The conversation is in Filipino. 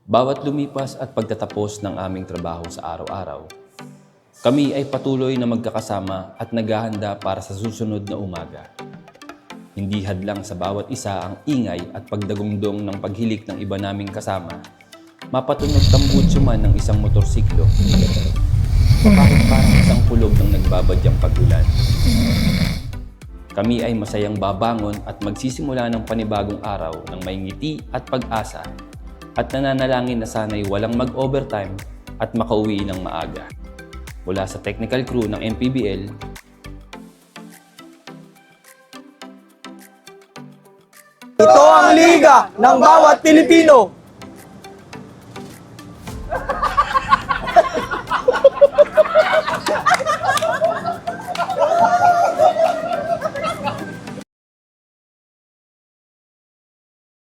Bawat lumipas at pagtatapos ng aming trabaho sa araw-araw, kami ay patuloy na magkakasama at naghahanda para sa susunod na umaga. Hindi hadlang sa bawat isa ang ingay at pagdagungdong ng paghilik ng iba naming kasama, mapatunog tambutso man ng isang motorsiklo, o kahit parang isang kulog ng nagbabadyang pag-ulan. Kami ay masayang babangon at magsisimula ng panibagong araw ng may ngiti at pag-asa at nananalangin na sana'y walang mag-overtime at makauwi ng maaga. Mula sa technical crew ng MPBL, ito ang liga ng bawat Pilipino.